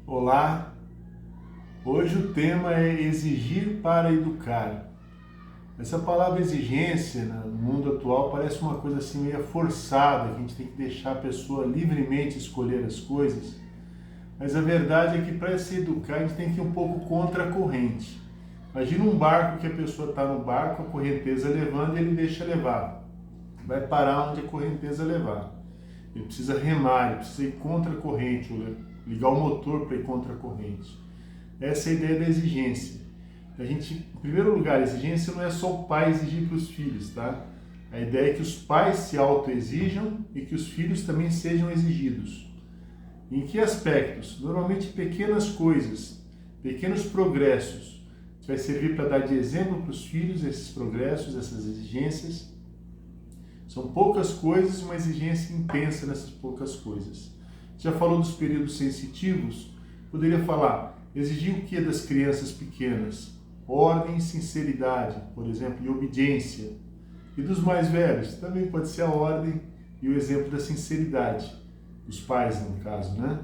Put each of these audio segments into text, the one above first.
Olá, hoje o tema é exigir para educar. Essa palavra exigência, no mundo atual, parece uma coisa assim meio forçada, que a gente tem que deixar a pessoa livremente escolher as coisas, mas a verdade é que para se educar a gente tem que ir um pouco contra a corrente. Imagina um barco que a pessoa está no barco, a correnteza levando e ele deixa levar. Vai parar onde a correnteza levar. Ele precisa remar, ele precisa ir contra a corrente, ligar o motor para ir contra a corrente. Essa é a ideia da exigência. A gente, em primeiro lugar, a exigência não é só o pai exigir para os filhos, tá? A ideia é que os pais se autoexijam e que os filhos também sejam exigidos. Em que aspectos? Normalmente pequenas coisas, pequenos progressos. Isso vai servir para dar de exemplo para os filhos esses progressos, essas exigências. São poucas coisas, uma exigência intensa nessas poucas coisas. Já falou dos períodos sensitivos? Poderia falar, exigir o que das crianças pequenas? Ordem e sinceridade, por exemplo, e obediência. E dos mais velhos? Também pode ser a ordem e o exemplo da sinceridade. Os pais, no caso, né?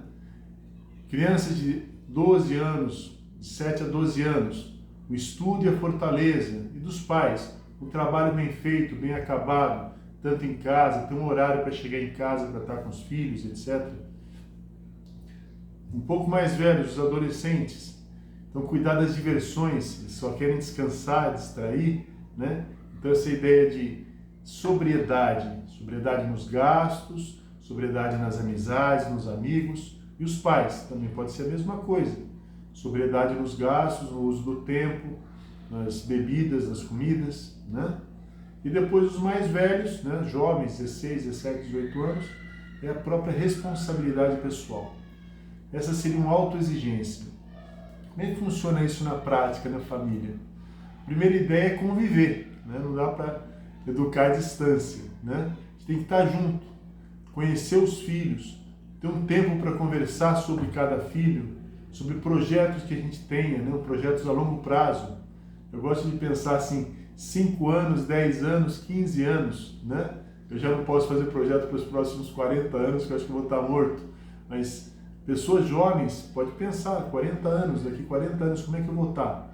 Crianças de 12 anos, de 7 a 12 anos, o estudo e a fortaleza. E dos pais, o trabalho bem feito, bem acabado, tanto em casa, ter um horário para chegar em casa, para estar com os filhos, etc. Um pouco mais velhos, os adolescentes. Então, cuidar das diversões, eles só querem descansar, distrair, né? Então, essa ideia de sobriedade nos gastos, sobriedade nas amizades, nos amigos. E os pais, também pode ser a mesma coisa. Sobriedade nos gastos, no uso do tempo, nas bebidas, nas comidas, né? E depois os mais velhos, né, jovens, 16, 17, 18 anos, é a própria responsabilidade pessoal. Essa seria uma autoexigência. Como é que funciona isso na prática, na família? A primeira ideia é conviver, né? Não dá para educar à distância, né? A gente tem que estar junto, conhecer os filhos, ter um tempo para conversar sobre cada filho, sobre projetos que a gente tenha, né? Projetos a longo prazo. Eu gosto de pensar assim, 5 anos, 10 anos, 15 anos, né? Eu já não posso fazer projeto para os próximos 40 anos, que eu acho que eu vou estar morto. Mas pessoas jovens, pode pensar, 40 anos, daqui 40 anos, como é que eu vou estar?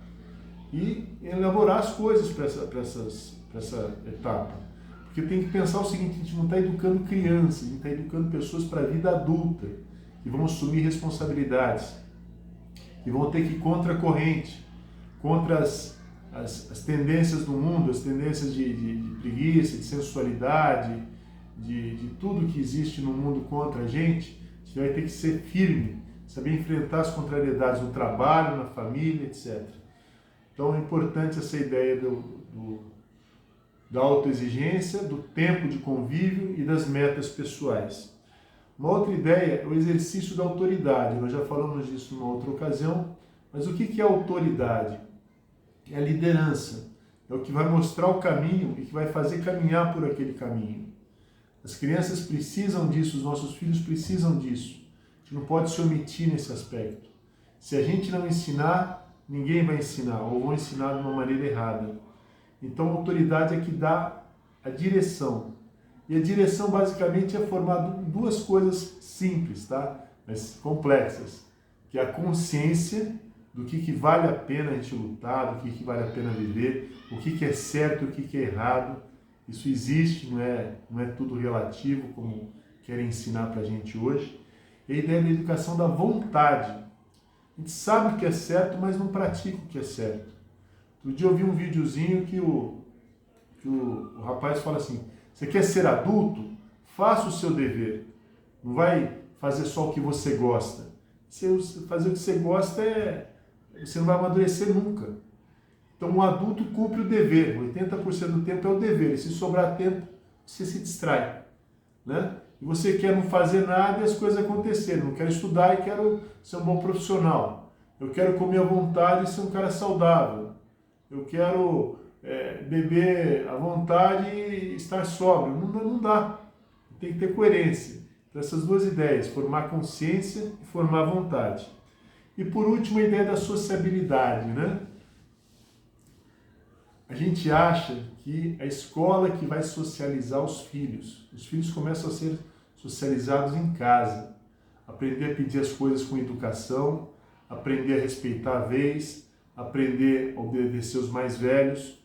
E elaborar as coisas para essa etapa. Porque tem que pensar o seguinte, a gente não está educando crianças, a gente está educando pessoas para a vida adulta, que vão assumir responsabilidades, que vão ter que ir contra a corrente, contra as tendências do mundo, as tendências de preguiça, de sensualidade, de tudo que existe no mundo contra a gente vai ter que ser firme, saber enfrentar as contrariedades no trabalho, na família, etc. Então é importante essa ideia da autoexigência, do tempo de convívio e das metas pessoais. Uma outra ideia é o exercício da autoridade. Nós já falamos disso numa outra ocasião, mas o que é autoridade? É a liderança, é o que vai mostrar o caminho e que vai fazer caminhar por aquele caminho. As crianças precisam disso, os nossos filhos precisam disso. A gente não pode se omitir nesse aspecto. Se a gente não ensinar, ninguém vai ensinar, ou vão ensinar de uma maneira errada. Então a autoridade é que dá a direção. E a direção basicamente é formada de duas coisas simples, tá? Mas complexas, que é a consciência do que vale a pena a gente lutar, do que vale a pena viver, o que é certo e o que é errado. Isso existe, não é tudo relativo, como querem ensinar para a gente hoje. E a ideia da educação da vontade. A gente sabe o que é certo, mas não pratica o que é certo. Outro dia eu vi um videozinho que o rapaz fala assim, você quer ser adulto? Faça o seu dever. Não vai fazer só o que você gosta. Se fazer o que você gosta, você não vai amadurecer nunca. Então, um adulto cumpre o dever, 80% do tempo é o dever, e se sobrar tempo, você se distrai, né? E você quer não fazer nada e as coisas acontecerem, não quero estudar e quero ser um bom profissional, eu quero comer à vontade e ser um cara saudável, eu quero beber à vontade e estar sóbrio, não dá, tem que ter coerência. Então, essas duas ideias, formar consciência e formar vontade. E por último, a ideia da sociabilidade, né? A gente acha que a escola que vai socializar os filhos começam a ser socializados em casa. aprender a pedir as coisas com educação, aprender a respeitar a vez, aprender a obedecer os mais velhos.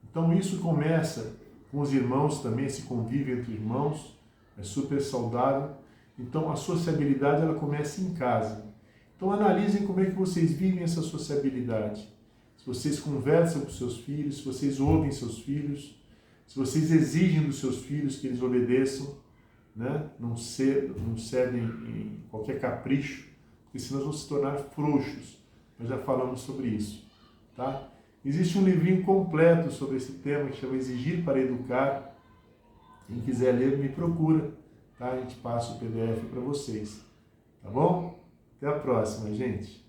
Então isso começa com os irmãos também, esse convívio entre irmãos, é super saudável. Então a sociabilidade ela começa em casa. Então analisem como é que vocês vivem essa sociabilidade. Se vocês conversam com seus filhos, se vocês ouvem seus filhos, se vocês exigem dos seus filhos que eles obedeçam, né? Não cedem em qualquer capricho, porque senão vão se tornar frouxos. Nós já falamos sobre isso, tá? Existe um livrinho completo sobre esse tema que chama Exigir para Educar. Quem quiser ler, me procura, tá? A gente passa o PDF para vocês, tá bom? Até a próxima, gente!